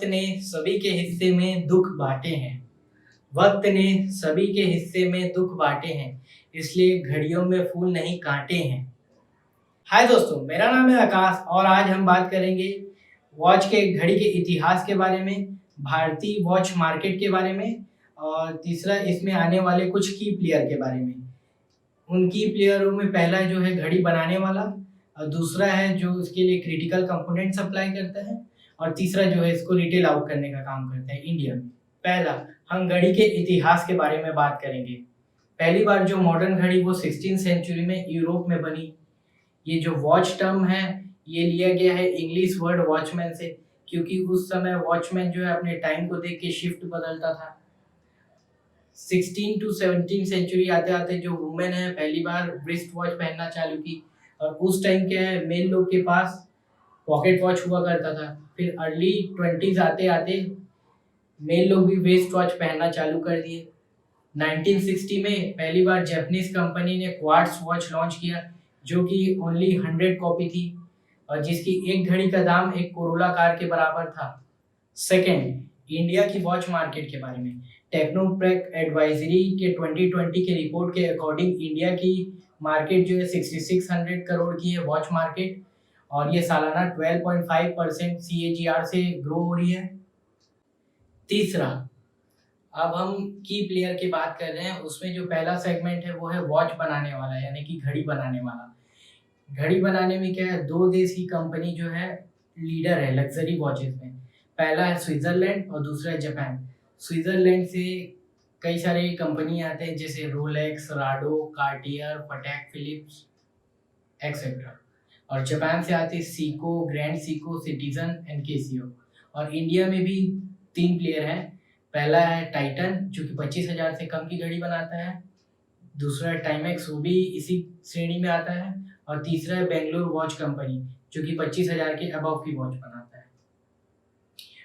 वक्त ने सभी के हिस्से में दुख बांटे हैं। वक्त ने सभी के हिस्से में दुख बांटे हैं, इसलिए घड़ियों में फूल नहीं कांटे हैं। हाय दोस्तों, मेरा नाम है आकाश और आज हम बात करेंगे वॉच के घड़ी के इतिहास के बारे में, भारतीय वॉच मार्केट के बारे में और तीसरा इसमें आने वाले कुछ की प्लेयर के बारे में। उन की प्लेयरों में पहला जो है घड़ी बनाने वाला, और दूसरा है जो इसके लिए क्रिटिकल कंपोनेंट सप्लाई करता है, और तीसरा जो है इसको रिटेल आउट करने का काम करता है इंडिया में। पहला, हम घड़ी के इतिहास के बारे में बात करेंगे। पहली बार जो मॉडर्न घड़ी वो 16th सेंचुरी में यूरोप में बनी। ये जो वॉच टर्म है ये लिया गया है इंग्लिश वर्ड वॉचमैन से, क्योंकि उस समय वॉचमैन जो है अपने टाइम को देख के शिफ्ट बदलता था। 16 टू 17 सेंचुरी आते आते जो वुमेन है पहली बार रिस्ट वॉच पहनना चालू की, और उस टाइम क्या है मेल लोग के पास पॉकेट वॉच हुआ करता था। फिर अर्ली 20s आते आते मेल लोग भी वेस्ट वॉच पहनना चालू कर दिए। 1960 में पहली बार जापानीज कंपनी ने क्वार्ट्स वॉच लॉन्च किया, जो कि ओनली 100 कॉपी थी और जिसकी एक घड़ी का दाम एक कोरोला कार के बराबर था। सेकेंड, इंडिया की वॉच मार्केट के बारे में। टेक्नोप्रैक एडवाइजरी के 2020 के रिपोर्ट के अकॉर्डिंग इंडिया की मार्केट जो है 6600 करोड़ की है वॉच मार्केट, और ये सालाना 12.5% CAGR से ग्रो हो रही है। तीसरा, अब हम की प्लेयर की बात कर रहे हैं, उसमें जो पहला सेगमेंट है वो है वॉच बनाने वाला, यानी कि घड़ी बनाने वाला। घड़ी बनाने में क्या है, दो देश की कंपनी जो है लीडर है लग्जरी वॉचेस में। पहला है स्विट्जरलैंड और दूसरा है जापान। स्विट्जरलैंड से कई सारे कंपनी आते हैं जैसे Rolex, Rado, Cartier, Patek Philips etcetera, और जापान से आते हैं Seiko, Grand Seiko, Citizen and Casio. और इंडिया में भी 3 प्लेयर हैं। पहला है टाइटन जो कि 25,000 से कम की घड़ी बनाता है, दूसरा है टाइमेक्स वो भी इसी श्रेणी में आता है, और तीसरा है बेंगलोर वॉच कंपनी जो कि 25,000 के अबव की वॉच बनाता है।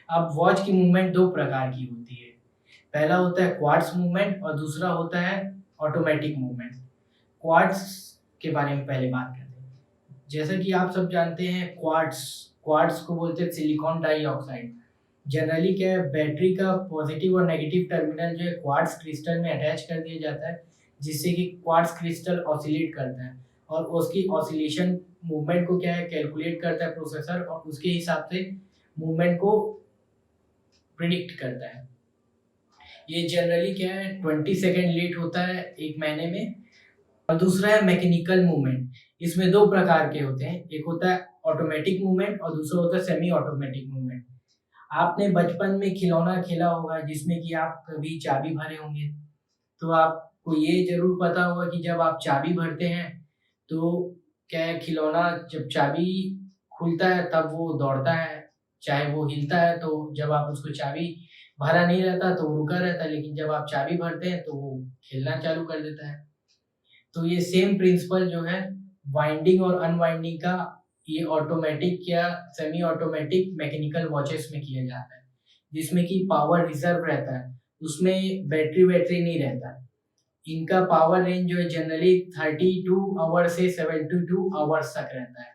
अब वॉच की मूवमेंट 2 प्रकार की होती है। पहला होता है क्वार्ट्स मूवमेंट और दूसरा होता है ऑटोमेटिक मूवमेंट। क्वार्ट्स के बारे में पहले बात करते हैं। जैसा कि आप सब जानते हैं क्वार्ट्स क्वार्ट्स को बोलते हैं सिलिकॉन डाइऑक्साइड। जनरली क्या है, बैटरी का पॉजिटिव और नेगेटिव टर्मिनल जो है क्वार्ट्स क्रिस्टल में अटैच कर दिया जाता है, जिससे कि क्वार्ट्स क्रिस्टल ऑसिलेट करता है, और उसकी ऑसिलेशन मूवमेंट को क्या है कैलकुलेट करता है प्रोसेसर, और उसके हिसाब से मूवमेंट को प्रिडिक्ट करता है। ये जनरली क्या है 20 सेकेंड लेट होता है एक महीने में। और दूसरा है मैकेनिकल मूवमेंट। इसमें 2 प्रकार के होते हैं, एक होता है ऑटोमेटिक मूवमेंट और दूसरा होता है सेमी ऑटोमेटिक मूवमेंट। आपने बचपन में खिलौना खेला होगा जिसमें कि आप कभी चाबी भरे होंगे, तो आपको ये जरूर पता होगा कि जब आप चाबी भरते हैं तो क्या है, खिलौना जब चाबी खुलता है तब वो दौड़ता है, चाहे वो हिलता है। तो जब आप उसको चाबी भरा नहीं रहता तो वो रुका रहता है, लेकिन जब आप चाबी भरते हैं तो वो खेलना चालू कर देता है। तो ये सेम प्रिंसिपल जो है वाइंडिंग और अनवाइंडिंग का, ये ऑटोमेटिक या सेमी ऑटोमेटिक मैकेनिकल वॉचेस में किया जाता है, जिसमें कि पावर रिजर्व रहता है, उसमें बैटरी नहीं रहता है। इनका पावर रेंज जो है जनरली 32 आवर से 72 आवर्स तक रहता है।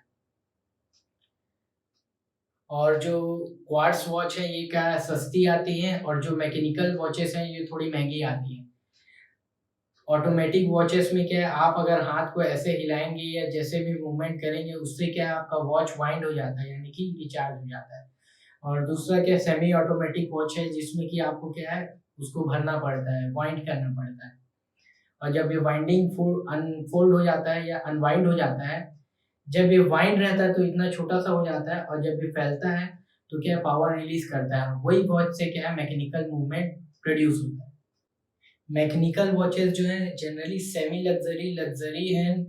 और जो क्वार्ट्स वॉच है ये क्या है, सस्ती आती है, और जो मैकेनिकल वॉचेस हैं ये थोड़ी महंगी आती हैं। ऑटोमेटिक वॉचेस में क्या है, आप अगर हाथ को ऐसे हिलाएंगे या जैसे भी मूवमेंट करेंगे उससे क्या है आपका वॉच वाइंड हो जाता है, यानी कि रिचार्ज हो जाता है। और दूसरा क्या सेमी ऑटोमेटिक वॉच है जिसमें कि आपको क्या है उसको भरना पड़ता है, वाइंड करना पड़ता है। और जब ये वाइंडिंग अनफोल्ड हो जाता है या अनवाइंड हो जाता है, जब ये वाइंड रहता है तो इतना छोटा सा हो जाता है, और जब ये फैलता है तो क्या पावर रिलीज करता है, वही वॉच से क्या है मैकेनिकल मूवमेंट प्रोड्यूस होता है। मैकेनिकल वॉचेस जो है generally semi luxury, luxury and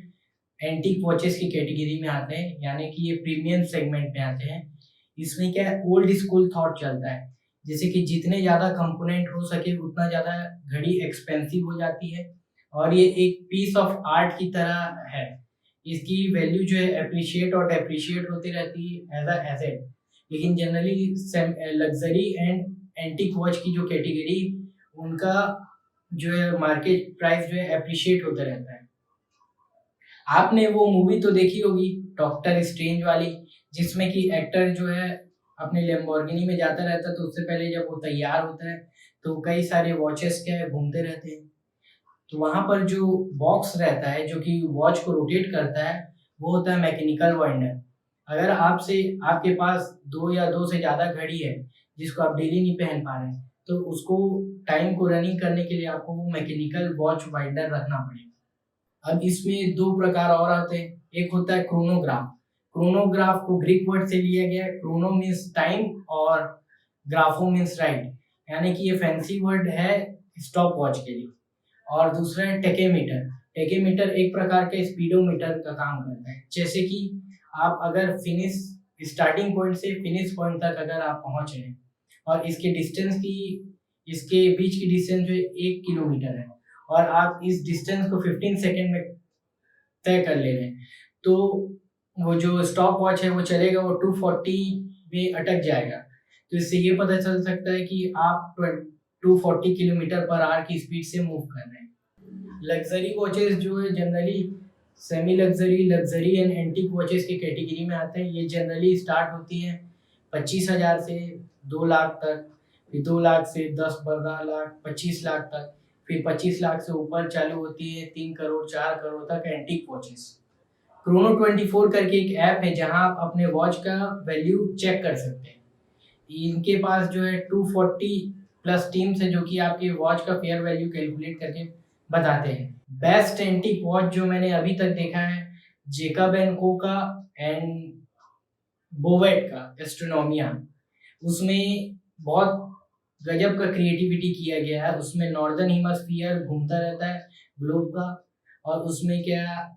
antique watches की कैटेगरी में आते हैं, यानी कि ये प्रीमियम सेगमेंट में आते हैं। इसमें क्या है ओल्ड स्कूल थॉट चलता है, जैसे कि जितने ज़्यादा कंपोनेंट हो सके उतना ज़्यादा घड़ी एक्सपेंसिव हो जाती है, और ये एक पीस ऑफ आर्ट की तरह है। इसकी वैल्यू जो है एप्रिशिएट और डेप्रिशिएट होती रहती है एज अ एसेट। लेकिन generally luxury and antique watch की जो कैटेगरी, उनका जो है मार्केट प्राइस जो है एप्रिशिएट होता रहता है। आपने वो मूवी तो देखी होगी डॉक्टर स्ट्रेंज वाली, जिसमें कि एक्टर जो है अपने लैम्बोर्गिनी में जाता रहता है, तो उससे पहले जब वो तैयार होता है तो कई सारे वॉचेस क्या है घूमते रहते हैं। तो वहाँ पर जो बॉक्स रहता है जो कि वॉच को रोटेट करता है, वो होता है मैकेनिकल वाइंडर। अगर आपके पास 2 या 2 से ज़्यादा घड़ी है जिसको आप डेली नहीं पहन पा रहे हैं, तो उसको टाइम को रनिंग करने के लिए आपको वो मैकेनिकल वॉच वाइंडर रखना पड़ेगा। अब इसमें 2 प्रकार और आते हैं, एक होता है क्रोनोग्राफ। क्रोनोग्राफ को ग्रीक वर्ड से लिया गया है, क्रोनो मीन्स टाइम और ग्राफो मीन्स राइट, यानी कि ये फैंसी वर्ड है स्टॉप वॉच के लिए। और दूसरा है टेकेमीटर। टेकेमीटर एक प्रकार के स्पीडोमीटर का काम करता है। जैसे कि आप अगर स्टार्टिंग पॉइंट से फिनिश पॉइंट तक अगर आप पहुंच रहे हैं और इसके बीच की डिस्टेंस जो 1 किलोमीटर है और आप इस डिस्टेंस को 15 सेकेंड में तय कर ले रहे हैं, तो वो जो स्टॉप वॉच है वो चलेगा, वो 240 में अटक जाएगा। तो इससे ये पता चल सकता है कि आप 240 किलोमीटर पर आवर की स्पीड से मूव कर रहे हैं। लग्जरी वॉचेस जो है generally semi luxury, luxury and antique watches की कैटेगरी में आते हैं। ये जनरली स्टार्ट होती हैं 25,000 से 2 लाख तक, फिर 2 लाख से 10-12 लाख, 25 लाख तक, फिर 25 लाख से ऊपर चालू होती है 3 करोड़ 4 करोड़ तक एंटीक वॉचेस। क्रोनो 24 करके एक ऐप है जहां आप अपने वॉच का वैल्यू चेक कर सकते हैं। इनके पास जो है 240 प्लस टीम्स है जो कि आपके वॉच का फेयर वैल्यू कैलकुलेट करके बताते हैं। बेस्ट एंटीक वॉच जो मैंने अभी तक देखा है जेकब एंड को का एंड बोवेट का एस्ट्रोनोमिया, उसमें बहुत गजब का क्रिएटिविटी किया गया है। उसमें नॉर्दर्न हेमिस्फीयर घूमता रहता है ग्लोब का, और उसमें क्या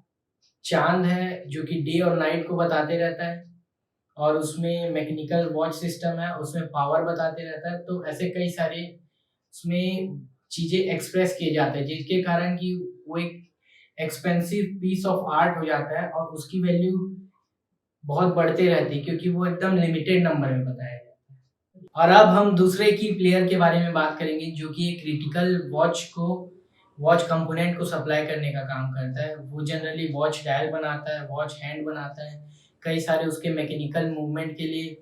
चांद है जो कि डे और नाइट को बताते रहता है, और उसमें मैकेनिकल वॉच सिस्टम है, उसमें पावर बताते रहता है। तो ऐसे कई सारे उसमें चीज़ें एक्सप्रेस किए जाते हैं जिसके कारण कि वो एक एक्सपेंसिव पीस ऑफ आर्ट हो जाता है और उसकी वैल्यू बहुत बढ़ते रहती है क्योंकि वो एकदम लिमिटेड नंबर में बताया जाता है। और अब हम दूसरे की प्लेयर के बारे में बात करेंगे जो कि एक क्रिटिकल वॉच कंपोनेंट को सप्लाई करने का काम करता है। वो जनरली वॉच डायल बनाता है, वॉच हैंड बनाता है, कई सारे उसके मैकेनिकल मूवमेंट के लिए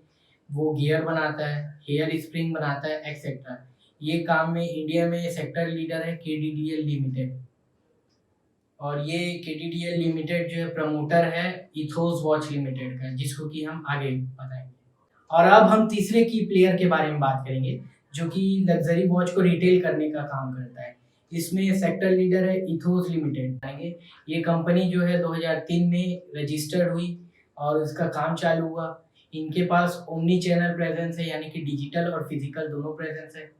वो गियर बनाता है, हेयर स्प्रिंग बनाता है एक्सेट्रा। ये काम में इंडिया में सेक्टर लीडर है KDDL लिमिटेड, और ये KDDL लिमिटेड जो है प्रमोटर है इथोस वॉच लिमिटेड का, जिसको कि हम आगे बताएंगे। और अब हम तीसरे की प्लेयर के बारे में बात करेंगे जो कि लग्जरी वॉच को रिटेल करने का काम करता है। इसमें सेक्टर लीडर है इथोस लिमिटेड। ये कंपनी जो है 2003 में रजिस्टर्ड हुई और इसका काम चालू हुआ। इनके पास ओमनी चैनल प्रेजेंस है, यानी कि डिजिटल और फिजिकल दोनों प्रेजेंस है।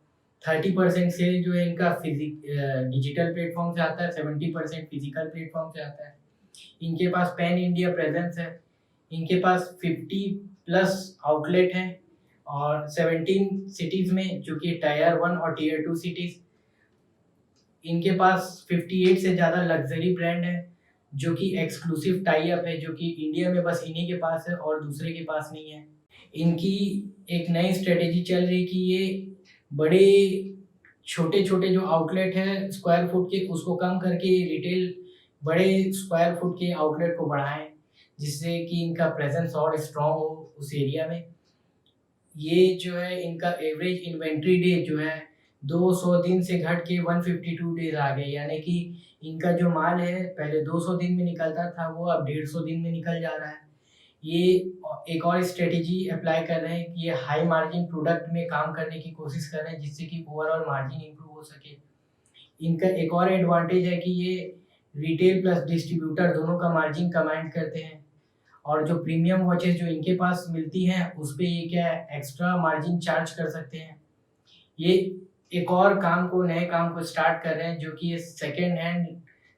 30% सेल जो है इनका डिजिटल प्लेटफॉर्म से आता है, 70% फिजिकल प्लेटफॉर्म से आता है। इनके पास पैन इंडिया प्रेजेंस है। इनके पास 50 प्लस आउटलेट हैं और 17 सिटीज में जो कि टायर 1 और टीयर 2 सिटीज। इनके पास 58 से ज़्यादा लग्जरी ब्रांड है जो कि एक्सक्लूसिव टाई अप है, जो कि इंडिया में बस इन्हीं के पास है और दूसरे के पास नहीं है। इनकी एक नई स्ट्रेटेजी चल रही कि ये बड़े छोटे छोटे जो आउटलेट है स्क्वायर फुट के, उसको कम करके रिटेल बड़े स्क्वायर फुट के आउटलेट को बढ़ाएं, जिससे कि इनका प्रेजेंस और स्ट्रॉन्ग हो उस एरिया में। ये जो है इनका एवरेज इन्वेंट्री डे जो है 200 दिन से घट के 152 डेज आ गए, यानी कि इनका जो माल है पहले 200 दिन में निकलता था वो अब 150 दिन में निकल जा रहा है। ये एक और स्ट्रेटेजी अप्लाई कर रहे हैं कि ये हाई मार्जिन प्रोडक्ट में काम करने की कोशिश कर रहे हैं जिससे कि ओवरऑल मार्जिन इंप्रूव हो सके। इनका एक और एडवांटेज है कि ये रिटेल प्लस डिस्ट्रीब्यूटर दोनों का मार्जिन कमांड करते हैं, और जो प्रीमियम वॉचेस जो इनके पास मिलती हैं उस पे ये क्या एक्स्ट्रा मार्जिन चार्ज कर सकते हैं। ये एक और नए काम को स्टार्ट कर रहे हैं जो कि ये second hand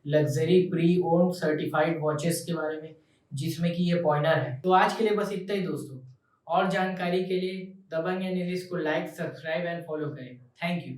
luxury pre owned certified watches के बारे में, जिसमें कि ये पॉइंटर है। तो आज के लिए बस इतना ही दोस्तों। और जानकारी के लिए दबंग एनालिस्ट को लाइक, सब्सक्राइब एंड फॉलो करें। Thank you.